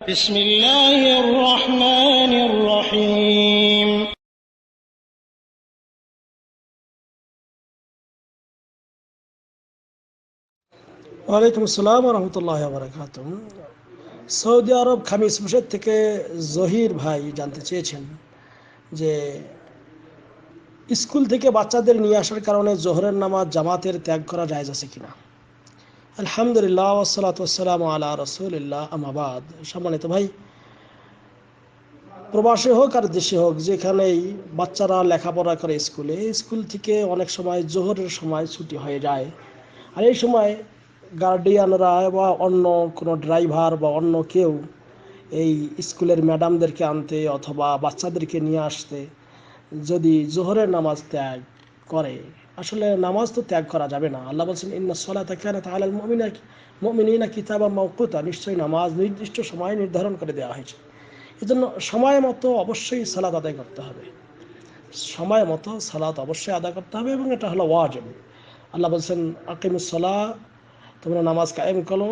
بسم الله الرحمن الرحيم ওয়ালাইকুম আসসালাম রহমতুল্লাহ বারাকাত। সৌদি আরব খামিস মুর্শিদ থেকে জহির ভাই জানতে চেয়েছেন যে স্কুল থেকে বাচ্চাদের নিয়ে আসার কারণে জোহরের নামাজ জামাতের ত্যাগ করা জায়েজ আছে কিনা। আলহামদুলিল্লাহ ওয়াসসালাতু ওয়াসসালামু আলা রাসূলিল্লাহ, আম্মা বাদ। সম্মানিত ভাই, প্রবাসী হোক আর দেশে হোক, যেখানেই বাচ্চারা লেখাপড়া করে স্কুল থেকে অনেক সময় জোহরের সময় ছুটি হয়ে যায়। আর এই সময় গার্ডিয়ানরা বা অন্য কোনো ড্রাইভার বা অন্য কেউ এই স্কুলের ম্যাডামদেরকে আনতে অথবা বাচ্চাদেরকে নিয়ে আসতে যদি জোহরের নামাজ ত্যাগ করে, আসলে নামাজ তো ত্যাগ করা যাবে না। আল্লাহ বলছেন, ইন্না সলাতা কানাত আলাল মুমিনিনা কিতাবাম মাওকুতা, নিশ্চয়ই নামাজ নির্দিষ্ট সময় নির্ধারণ করে দেওয়া হয়েছে। এজন্য সময় মতো অবশ্যই সালাত আদায় করতে হবে, সময় মতো সালাত অবশ্যই আদায় করতে হবে, এবং এটা হলো ওয়াজিব। আল্লাহ বলছেন, আকিমুস সালাহ, তোমরা নামাজ কায়েম করো,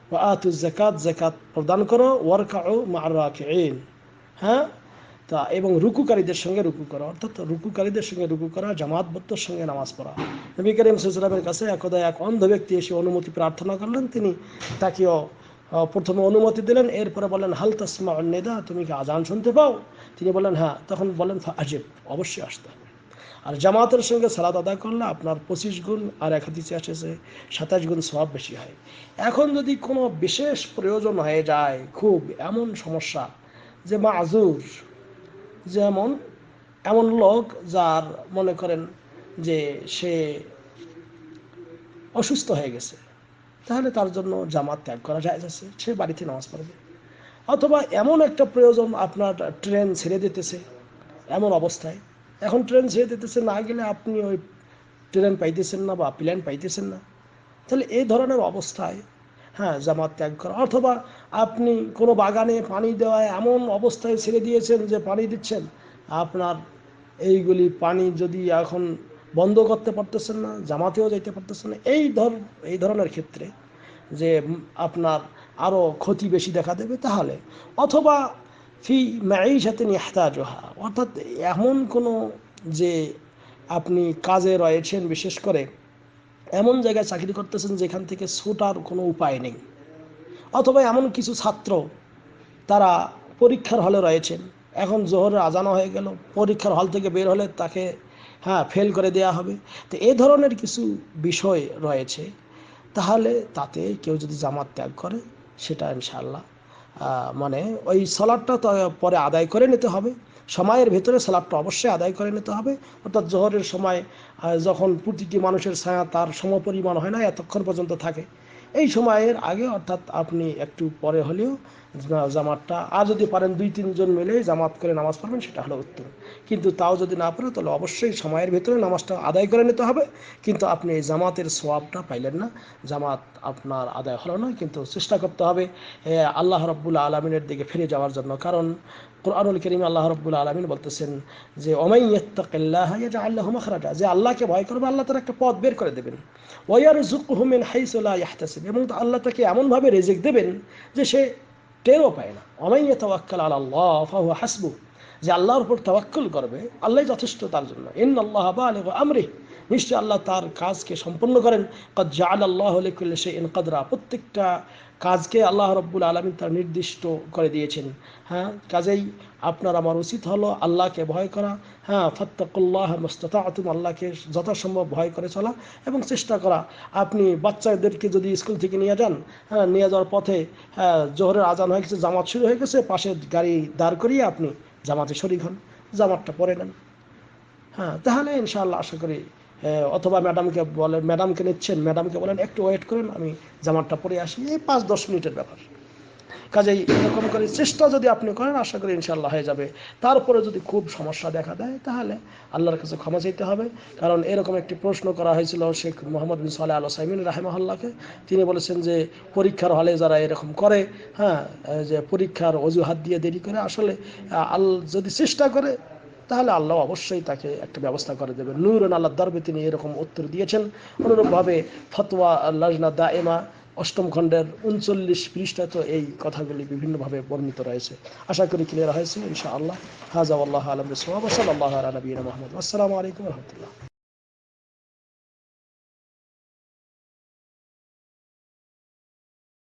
ওয়া আতুজ যাকাত, যাকাত প্রদান করো, ওয়ারকাউ মা'আর রাকিঈন, হ্যাঁ, তা এবং রুকুকারীদের সঙ্গে রুকু করো, অর্থাৎ রুকুকারীদের সঙ্গে রুকু করা, জামাতবদ্ধর সঙ্গে নামাজ পড়া। নবী করিম সাল্লাল্লাহু আলাইহি ওয়াসাল্লামের কাছে একদা এক অন্ধ ব্যক্তি এসে অনুমতি প্রার্থনা করলেন। তিনি তাকেও প্রথমে অনুমতি দিলেন, এরপরে বললেন, হাল তাসমাউন নিদা, তুমি কি আজান শুনতে পাও? তিনি বললেন হ্যাঁ। তখন বললেন, ফাআজিব, অবশ্যই আসতে হবে। আর জামাতের সঙ্গে সালাত আদায় করলে আপনার 25 গুণ, আর এক হাদিসে এসেছে 27 গুণ সওয়াব বেশি হয়। এখন যদি কোনো বিশেষ প্রয়োজন হয়ে যায়, খুব এমন সমস্যা যে মাযুর, যেমন এমন লোক যার মনে করেন যে সে অসুস্থ হয়ে গেছে, তাহলে তার জন্য জামাত ত্যাগ করা জায়েজ আছে, সে বাড়িতে নামাজ পড়বে। অথবা এমন একটা প্রয়োজন, আপনার ট্রেন ছেড়ে দিতেছে, এমন অবস্থায়, এখন ট্রেন ছেড়ে দিতেছে, না গেলে আপনি ওই ট্রেন পাইতেছেন না বা প্লেন পাইতেছেন না, তাহলে এই ধরনের অবস্থায় হ্যাঁ জামাত ত্যাগ করা। অথবা আপনি কোনো বাগানে পানি দেওয়ায় এমন অবস্থায় ছেড়ে দিয়েছেন যে পানি দিচ্ছেন, আপনার এইগুলি পানি যদি এখন বন্ধ করতে পারতেছেন না, জামাতেও যাইতে পারতেছেন না, এই ধরনের ক্ষেত্রে যে আপনার আরও ক্ষতি বেশি দেখা দেবে, তাহলে অথবা ফি মাঈশাতিন ইহতাজুহা, অর্থাৎ এমন কোনো যে আপনি কাজে রয়েছেন, বিশেষ করে এমন জায়গায় চাকরি করতেছেন যেখান থেকে ছুটার কোনো উপায় নেই, অথবা এমন কিছু ছাত্র তারা পরীক্ষার হলে রয়েছেন, এখন জোহরের আজান হয়ে গেল, পরীক্ষার হল থেকে বের হলে তাকে হ্যাঁ ফেল করে দেয়া হবে। তো এই ধরনের কিছু বিষয় রয়েছে, তাহলে তাতে কেউ যদি জামাত ত্যাগ করে, সেটা ইনশাআল্লাহ মানে ওই সালাদটা তো পরে আদায় করে নিতে হবে, সময়ের ভেতরে সালাদটা অবশ্যই আদায় করে নিতে হবে। অর্থাৎ জোহরের সময় যখন প্রতিটি মানুষের ছায়া তার সমপরিমাণ হয় না, এতক্ষণ পর্যন্ত থাকে, এই সময়ের আগে অর্থাৎ আপনি একটু পরে হলেও জামাতটা, আর যদি পারেন 2-3 জন মিলে জামাত করে নামাজ পড়বেন, সেটা হলো উত্তম। কিন্তু তাও যদি না পারে, তাহলে অবশ্যই সময়ের ভেতরে নামাজটা আদায় করে নিতে হবে, কিন্তু আপনি এই জামাতের সোয়াবটা পাইলেন না, জামাত আপনার আদায় হলো না। কিন্তু চেষ্টা করতে হবে আল্লাহ রাব্বুল আলামিনের দিকে ফিরে যাওয়ার জন্য, কারণ কুরআনুল কারীমে আল্লাহ রাব্বুল আলামিন বলতেছেন যে ওমাই ইয়াত্তাকিল্লাহা ইয়াজআল লাহু মাখরাজা, যে আল্লাহকে ভয় করবে, আল্লাহ তার একটা পথ বের করে দেবেন। ওয়া ইয়ারযুকহু মিন হাইসু লা ইয়াহতাসিব, এবং আল্লাহ তাকে এমনভাবে রিজিক দেবেন যে সে টেরও পায় না। ওমাই ইয়াতাওয়াক্কাল আলাল্লাহ ফাহুয়া হাসবুহ, যে আল্লাহর উপর তাওয়াক্কুল করবে, আল্লাহই যথেষ্ট তার জন্য। ইন্নাল্লাহা বালিগু আমরিহি, নিশ্চয় আল্লাহ তার কাজকে সম্পন্ন করেন। কদ জাআলাল্লাহু লিকুল্লি শাইইন কদরা, প্রত্যেকটা কাজকে আল্লাহ রাব্বুল আলামিন তার নির্দিষ্ট করে দিয়েছেন। হ্যাঁ, কাজেই আপনার আমার উচিত হলো আল্লাহকে ভয় করা, হ্যাঁ, ফাত্তাকুল্লাহ মাস্তাতা'তুম, আল্লাহকে যথাসম্ভব ভয় করে চলা এবং চেষ্টা করা। আপনি বাচ্চাদেরকে যদি স্কুল থেকে নিয়ে যান, হ্যাঁ, নিয়ে যাওয়ার পথে হ্যাঁ জোহরের আজান হয়ে গেছে, জামাত শুরু হয়ে গেছে, পাশে গাড়ি দাঁড় করিয়ে আপনি জামাতে শরীক হন, জামাতটা পরে নেন, হ্যাঁ, তাহলে ইনশাআল্লাহ আশা করি। অথবা ম্যাডামকে নিচ্ছেন, ম্যাডামকে বলেন একটু ওয়েট করেন, আমি জামাতটা পরে আসি, এই 5-10 মিনিটের ব্যাপার। কাজেই এরকম করে চেষ্টা যদি আপনি করেন, আশা করি ইনশাআল্লাহ হয়ে যাবে। তারপরে যদি খুব সমস্যা দেখা দেয়, তাহলে আল্লাহর কাছে ক্ষমা চাইতে হবে। কারণ এরকম একটি প্রশ্ন করা হয়েছিল শেখ মোহাম্মদ বিন সালেহ আল উসাইমিন রাহিমাহুল্লাহকে। তিনি বলেছেন যে পরীক্ষার হলে যারা এরকম করে, হ্যাঁ, যে পরীক্ষার অজুহাত দিয়ে দেরি করে, আসলে যদি চেষ্টা করে, তাহলে আল্লাহ অবশ্যই তাকে একটা ব্যবস্থা করে দেবেন। নূরুন আল্লাহ দরবে তিনি এরকম উত্তর দিয়েছেন। অনুরূপভাবে ফতোয়া লাজনা দায়েমা অষ্টম খণ্ডের 39 পৃষ্ঠাতে এই কথাগুলি বিভিন্নভাবে বর্ণিত রয়েছে। আশা করি ক্লিয়ার হয়েছে ইনশাআল্লাহ। হাযা ওয়াল্লাহু আ'লাম বিস-সাওয়াব। সাল্লাল্লাহু আলা নবিয়িনা মুহাম্মদ। আসসালামু আলাইকুম ওয়া রাহমাতুল্লাহ।